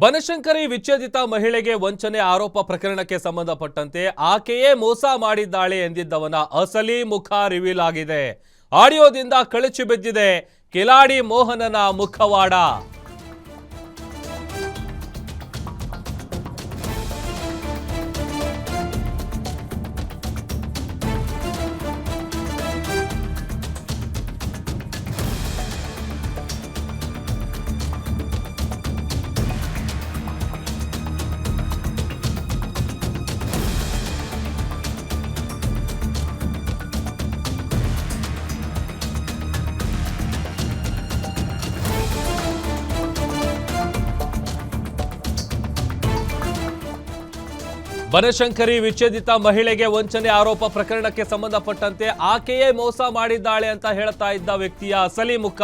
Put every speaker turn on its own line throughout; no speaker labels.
ಬನಶಂಕರಿ ವಿಚ್ಛೇದಿತ ಮಹಿಳೆಗೆ ವಂಚನೆ ಆರೋಪ ಪ್ರಕರಣಕ್ಕೆ ಸಂಬಂಧಪಟ್ಟಂತೆ ಆಕೆಯೇ ಮೋಸ ಮಾಡಿದ್ದಾಳೆ ಎಂದಿದ್ದವನ ಅಸಲಿ ಮುಖ ರಿವೀಲ್ ಆಗಿದೆ. ಆಡಿಯೋದಿಂದ ಕಳಚಿ ಬಿದ್ದಿದೆ ಕಿಲಾಡಿ ಮೋಹನನ ಮುಖವಾಡ. ಬನಶಂಕರಿ ವಿಚ್ಛೇದಿತ ಮಹಿಳೆಗೆ ವಂಚನೆ ಆರೋಪ ಪ್ರಕರಣಕ್ಕೆ ಸಂಬಂಧಪಟ್ಟಂತೆ ಆಕೆಯೇ ಮೋಸ ಮಾಡಿದ್ದಾಳೆ ಅಂತ ಹೇಳ್ತಾ ಇದ್ದ ವ್ಯಕ್ತಿಯ ಅಸಲಿ ಮುಖ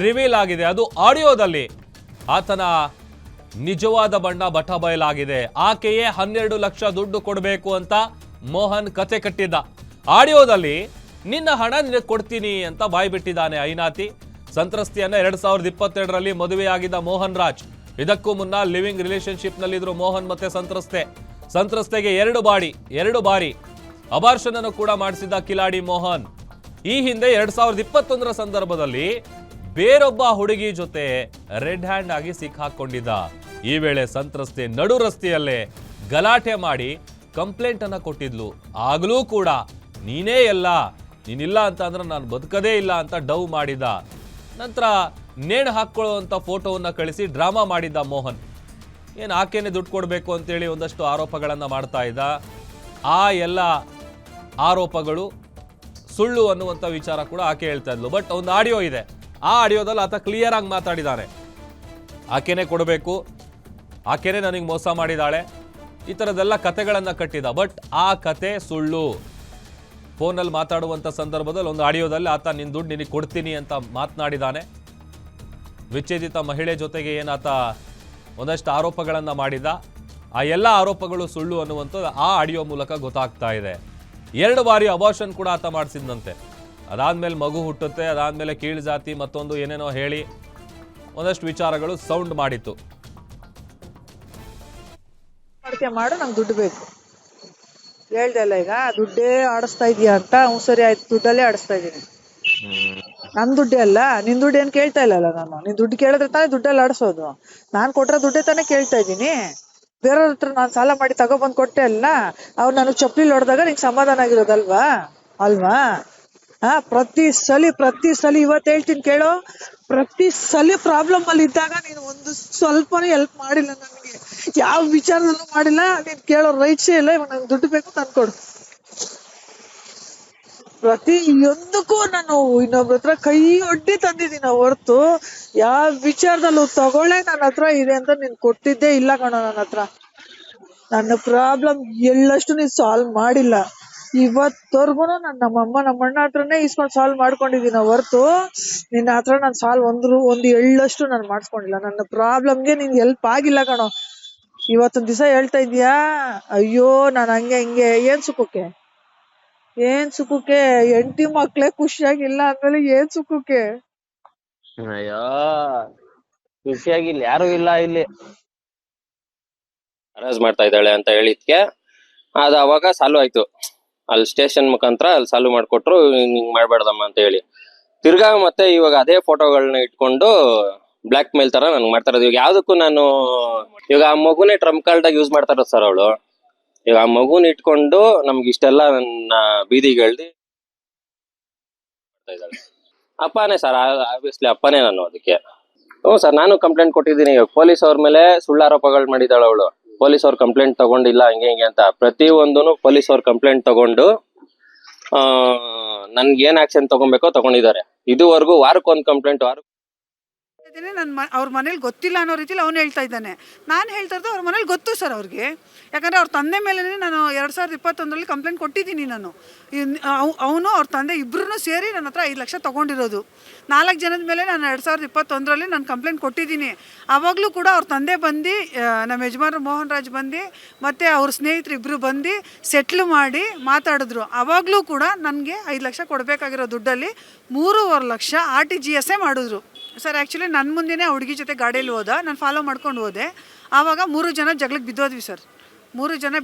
ರಿವೀಲ್ ಆಗಿದೆ. ಅದು ಆಡಿಯೋದಲ್ಲಿ ಆತನ ನಿಜವಾದ ಬಣ್ಣ ಬಟಬಯಲಾಗಿದೆ. ಆಕೆಯೇ 12 ಲಕ್ಷ ದುಡ್ಡು ಕೊಡಬೇಕು ಅಂತ ಮೋಹನ್ ಕತೆ ಕಟ್ಟಿದ್ದ. ಆಡಿಯೋದಲ್ಲಿ ನಿನ್ನ ಹಣ ನಿನಗೆ ಕೊಡ್ತೀನಿ ಅಂತ ಬಾಯ್ಬಿಟ್ಟಿದ್ದಾನೆ ಐನಾತಿ. ಸಂತ್ರಸ್ತಿಯನ್ನ 2022ರಲ್ಲಿ ಮದುವೆಯಾಗಿದ್ದ ಮೋಹನ್ ರಾಜ್. ಇದಕ್ಕೂ ಮುನ್ನ ಲಿವಿಂಗ್ ರಿಲೇಶನ್ಶಿಪ್ ನಲ್ಲಿದ್ರು ಮೋಹನ್ ಮತ್ತೆ ಸಂತ್ರಸ್ತೆಗೆ ಎರಡು ಬಾರಿ ಅಬಾರ್ಷನ್ ಅನ್ನು ಕೂಡ ಮಾಡಿಸಿದ್ದ ಕಿಲಾಡಿ ಮೋಹನ್. ಈ ಹಿಂದೆ 2021ರ ಸಂದರ್ಭದಲ್ಲಿ ಬೇರೊಬ್ಬ ಹುಡುಗಿ ಜೊತೆ ರೆಡ್ ಹ್ಯಾಂಡ್ ಆಗಿ ಸಿಕ್ಕಾಕೊಂಡಿದ್ದ. ಈ ವೇಳೆ ಸಂತ್ರಸ್ತೆ ನಡು ರಸ್ತೆಯಲ್ಲೇ ಗಲಾಟೆ ಮಾಡಿ ಕಂಪ್ಲೇಂಟ್ ಅನ್ನ ಕೊಟ್ಟಿದ್ಲು. ಆಗ್ಲೂ ಕೂಡ ನೀನಿಲ್ಲ ಅಂತ ಅಂದ್ರೆ ನಾನು ಬದುಕದೇ ಇಲ್ಲ ಅಂತ ಡವ್ ಮಾಡಿದ. ನಂತರ ನೇಣು ಹಾಕೊಳ್ಳುವಂತ ಫೋಟೋವನ್ನ ಕಳಿಸಿ ಡ್ರಾಮಾ ಮಾಡಿದ್ದ ಮೋಹನ್. ಏನು ಆಕೆನೇ ದುಡ್ಡು ಕೊಡಬೇಕು ಅಂತೇಳಿ ಒಂದಷ್ಟು ಆರೋಪಗಳನ್ನು ಮಾಡ್ತಾ ಇದ್ದ. ಆ ಎಲ್ಲ ಆರೋಪಗಳು ಸುಳ್ಳು ಅನ್ನುವಂಥ ವಿಚಾರ ಕೂಡ ಆಕೆ ಹೇಳ್ತಾ ಇದ್ಲು. ಬಟ್ ಒಂದು ಆಡಿಯೋ ಇದೆ. ಆ ಆಡಿಯೋದಲ್ಲಿ ಆತ ಕ್ಲಿಯರ್ ಆಗಿ ಮಾತಾಡಿದ್ದಾನೆ. ಆಕೆನೇ ಕೊಡಬೇಕು, ಆಕೆನೇ ನನಗೆ ಮೋಸ ಮಾಡಿದಾಳೆ, ಈ ಥರದ್ದೆಲ್ಲ ಕತೆಗಳನ್ನು ಕಟ್ಟಿದ. ಬಟ್ ಆ ಕತೆ ಸುಳ್ಳು. ಫೋನಲ್ಲಿ ಮಾತಾಡುವಂಥ ಸಂದರ್ಭದಲ್ಲಿ ಒಂದು ಆಡಿಯೋದಲ್ಲಿ ಆತ ನಿನ್ನ ದುಡ್ಡು ನಿನಗೆ ಕೊಡ್ತೀನಿ ಅಂತ ಮಾತನಾಡಿದ್ದಾನೆ. ವಿಚ್ಛೇದಿತ ಮಹಿಳೆ ಜೊತೆಗೆ ಏನಾತ ಒಂದಷ್ಟು ಆರೋಪಗಳನ್ನು ಮಾಡಿದ. ಆ ಎಲ್ಲ ಆರೋಪಗಳು ಸುಳ್ಳು ಅನ್ನುವಂಥದ್ದು ಆ ಆಡಿಯೋ ಮೂಲಕ ಗೊತ್ತಾಗ್ತಾ ಇದೆ. 2 ಬಾರಿ ಅಬಾರ್ಷನ್ ಕೂಡ ಆತ ಮಾಡಿಸಿದಂತೆ. ಅದಾದ್ಮೇಲೆ ಮಗು ಹುಟ್ಟುತ್ತೆ, ಅದಾದ್ಮೇಲೆ ಕೀಳು ಜಾತಿ ಮತ್ತೊಂದು ಏನೇನೋ ಹೇಳಿ ಒಂದಷ್ಟು ವಿಚಾರಗಳು ಸೌಂಡ್ ಮಾಡಿತ್ತು.
ಮಾಡು, ನಂಗೆ ದುಡ್ಡು ಬೇಕು ಹೇಳ್ದಲ್ಲ. ಈಗ ದುಡ್ಡೇ ಆಡಿಸ್ತಾ ಇದೀಯಾ ಅಂತ. ಸರಿ ಆಯ್ತು, ದುಡ್ಡಲ್ಲೇ ಆಡಿಸ್ತಾ ಇದೀನಿ. ನನ್ ದುಡ್ಡೇ ಅಲ್ಲ, ನಿನ್ ದುಡ್ಡು ಏನ್ ಕೇಳ್ತಾ ಇಲ್ಲಲ್ಲ. ನಾನು ನಿನ್ ದುಡ್ಡು ಕೇಳಿದ್ರೆ ತಾನೇ ದುಡ್ಡಲ್ಲಿ ಆಡಿಸೋದು. ನಾನ್ ಕೊಟ್ರೆ ದುಡ್ಡೇ ತಾನೇ ಕೇಳ್ತಾ ಇದ್ದೀನಿ. ಬೇರೆಯವ್ರ ಹತ್ರ ನಾನ್ ಸಾಲ ಮಾಡಿ ತಗೊಬಂದ್ ಕೊಟ್ಟೆ ಅಲ್ಲ, ಅವ್ರು ನನಗ್ ಚಪ್ಪಲಿ ಹೊಡೆದಾಗ ನಿಂಗೆ ಸಮಾಧಾನ ಆಗಿರೋದಲ್ವಾ ಅಲ್ವಾ? ಪ್ರತಿ ಸಲಿ ಇವತ್ತು ಹೇಳ್ತೀನಿ ಕೇಳೋ, ಪ್ರತಿ ಸಲಿ ಪ್ರಾಬ್ಲಮ್ ಅಲ್ಲಿ ಇದ್ದಾಗ ನೀನು ಒಂದು ಸ್ವಲ್ಪನೂ ಹೆಲ್ಪ್ ಮಾಡಿಲ್ಲ ನನಗೆ. ಯಾವ ವಿಚಾರದಲ್ಲೂ ಮಾಡಿಲ್ಲ. ನೀನ್ ಕೇಳೋ ರೈಟ್ಸೇ ಇಲ್ಲ. ಇವಾಗ ನಂಗೆ ದುಡ್ಡು ಬೇಕು ತಂದ್ಕೊಡು. ಪ್ರತಿಯೊಂದಕ್ಕೂ ನಾನು ಇನ್ನೊಬ್ರ ಹತ್ರ ಕೈ ಒಡ್ಡಿ ತಂದಿದ್ದೀನಿ ಹೊರ್ತು ಯಾವ ವಿಚಾರದಲ್ಲೂ ತಗೊಳ್ಳೆ ನನ್ನ ಹತ್ರ ಇದೆ ಅಂತ ನೀನ್ ಕೊಟ್ಟಿದ್ದೇ ಇಲ್ಲ ಕಣೋ. ನನ್ನ ಹತ್ರ ನನ್ನ ಪ್ರಾಬ್ಲಮ್ ಎಳ್ಳಷ್ಟು ನೀನ್ ಸಾಲ್ವ್ ಮಾಡಿಲ್ಲ ಇವತ್ತವರ್ಗು. ನಮ್ಮಣ್ಣ ಹತ್ರನೇ ಇಸ್ಕೊಂಡು ಸಾಲ್ವ್ ಮಾಡ್ಕೊಂಡಿದೀನಿ ಹೊರ್ತು ನಿನ್ನ ಹತ್ರ ನಾನು ಸಾಲ್ವ್ ಒಂದು ಎಳ್ಳಷ್ಟು ನಾನು ಮಾಡ್ಸ್ಕೊಂಡಿಲ್ಲ. ನನ್ನ ಪ್ರಾಬ್ಲಮ್ಗೆ ನೀನ್ ಹೆಲ್ಪ್ ಆಗಿಲ್ಲ ಕಣೋ. ಇವತ್ತೊಂದ್ ದಿವಸ ಹೇಳ್ತಾ ಇದೀಯಾ, ಅಯ್ಯೋ ನಾನು ಹಂಗೆ ಹಿಂಗೆ. ಏನ್ ಸುಖಕ್ಕೆ ಹೆಂಡತಿ ಮಕ್ಳೇ ಖುಷಿಯಾಗಿಲ್ಲ ಅಂದ್ಮೇಲೆ ಏನ್ ಸುಖಕ್ಕೆ?
ಅಯ್ಯೋ, ಖುಷಿಯಾಗಿಲ್ಲ ಯಾರು ಇಲ್ಲ. ಇಲ್ಲಿ ಅರೇಂಜ್ ಮಾಡ್ತಾ ಇದ್ದಾಳೆ ಅಂತ ಹೇಳಿದ್ಕೆ ಅದು ಅವಾಗ ಸಾಲ್ವ್ ಆಯ್ತು. ಅಲ್ಲಿ ಸ್ಟೇಷನ್ ಮುಖಾಂತರ ಅಲ್ಲಿ ಸಾಲ್ವ್ ಮಾಡ್ಕೊಟ್ರು, ಹಿಂಗ್ ಮಾಡ್ಬೇಡ್ದಮ್ಮ ಅಂತ ಹೇಳಿ. ತಿರ್ಗಾ ಮತ್ತೆ ಇವಾಗ ಅದೇ ಫೋಟೋಗಳನ್ನ ಇಟ್ಕೊಂಡು ಬ್ಲಾಕ್ ಮೇಲ್ ತರ ನನ್ಗೆ ಮಾಡ್ತಾ ಇರೋದು. ಇವಾಗ ಯಾವ್ದಕ್ಕೂ ನಾನು ಇವಾಗ ಆ ಮಗುನೇ ಟ್ರಂಪ್ ಕಾರ್ಡ್ ಯೂಸ್ ಮಾಡ್ತಾ ಇರೋದು ಸರ್ ಅವಳು. ಈಗ ಆ ಮಗುನ ಇಟ್ಕೊಂಡು ನಮ್ಗೆ ಇಷ್ಟೆಲ್ಲ ನನ್ನ ಬೀದಿಗಳ್ದಿ ಅಪ್ಪನೇ ಸರ್, ಆಬ್ವಿಯಸ್ಲಿ ಅಪ್ಪನೇ ನಾನು ಅದಕ್ಕೆ. ಹ್ಞೂ ಸರ್, ನಾನು ಕಂಪ್ಲೇಂಟ್ ಕೊಟ್ಟಿದ್ದೀನಿ. ಪೊಲೀಸ್ ಅವ್ರ ಮೇಲೆ ಸುಳ್ಳು ಆರೋಪಗಳು ಮಾಡಿದಾಳೆ ಅವಳು. ಪೊಲೀಸ್ ಅವ್ರ ಕಂಪ್ಲೇಂಟ್ ತಗೊಂಡಿಲ್ಲ ಹಂಗೆ ಹಿಂಗೆ ಅಂತ. ಪ್ರತಿಯೊಂದೂ ಪೊಲೀಸ್ ಅವ್ರ ಕಂಪ್ಲೇಂಟ್ ತಗೊಂಡು ನನ್ಗೆ ಏನ್ ಆಕ್ಷನ್ ತಗೊಬೇಕೋ ತಗೊಂಡಿದ್ದಾರೆ. ಇದುವರೆಗೂ ವಾರಕ್ಕೊಂದು ಕಂಪ್ಲೇಂಟ್
ಅವ್ರ ಮನೇಲಿ ಗೊತ್ತಿಲ್ಲ ಅನ್ನೋ ರೀತಿಲಿ ಅವ್ನು ಹೇಳ್ತಾ ಇದ್ದಾನೆ. ನಾನು ಹೇಳ್ತಾ ಇರೋದು ಅವ್ರ ಮನೇಲಿ ಗೊತ್ತು ಸರ್ ಅವ್ರಿಗೆ. ಯಾಕಂದರೆ ಅವ್ರ ತಂದೆ ಮೇಲೆ ನಾನು 2021ರಲ್ಲಿ ಕಂಪ್ಲೇಂಟ್ ಕೊಟ್ಟಿದ್ದೀನಿ. ನಾನು ಅವನು ಅವ್ರ ತಂದೆ ಇಬ್ಬರೂ ಸೇರಿ ನನ್ನ ಹತ್ರ 5 ಲಕ್ಷ ತೊಗೊಂಡಿರೋದು. 4 ಜನದ ಮೇಲೆ ನಾನು 2021ರಲ್ಲಿ ನಾನು ಕಂಪ್ಲೇಂಟ್ ಕೊಟ್ಟಿದ್ದೀನಿ. ಆವಾಗಲೂ ಕೂಡ ಅವ್ರ ತಂದೆ ಬಂದು, ನಮ್ಮ ಯಜಮಾನರು ಮೋಹನ್ ರಾಜ್ ಬಂದು ಮತ್ತು ಅವ್ರ ಸ್ನೇಹಿತರು ಇಬ್ಬರು ಬಂದು ಸೆಟ್ಲ್ ಮಾಡಿ ಮಾತಾಡಿದ್ರು. ಆವಾಗಲೂ ಕೂಡ ನನಗೆ 5 ಲಕ್ಷ ಕೊಡಬೇಕಾಗಿರೋ ದುಡ್ಡಲ್ಲಿ 3.5 ಲಕ್ಷ RTGS ಮಾಡಿದ್ರು.
ಸರ್ ಆ್ಯಕ್ಚುಲಿ ನನ್ನ ಮುಂದೆನೇ ಆ ಹುಡುಗಿ ಜೊತೆ ಗಾಡಿಯಲ್ಲಿ ಹೋದ, ನಾನು ಫಾಲೋ ಮಾಡ್ಕೊಂಡು ಹೋದೆ. ಆವಾಗ 3 ಜನ ಜಗಳಕ್ಕೆ ಬಿದ್ದೋದ್ವಿ ಸರ್. 3 ಜನ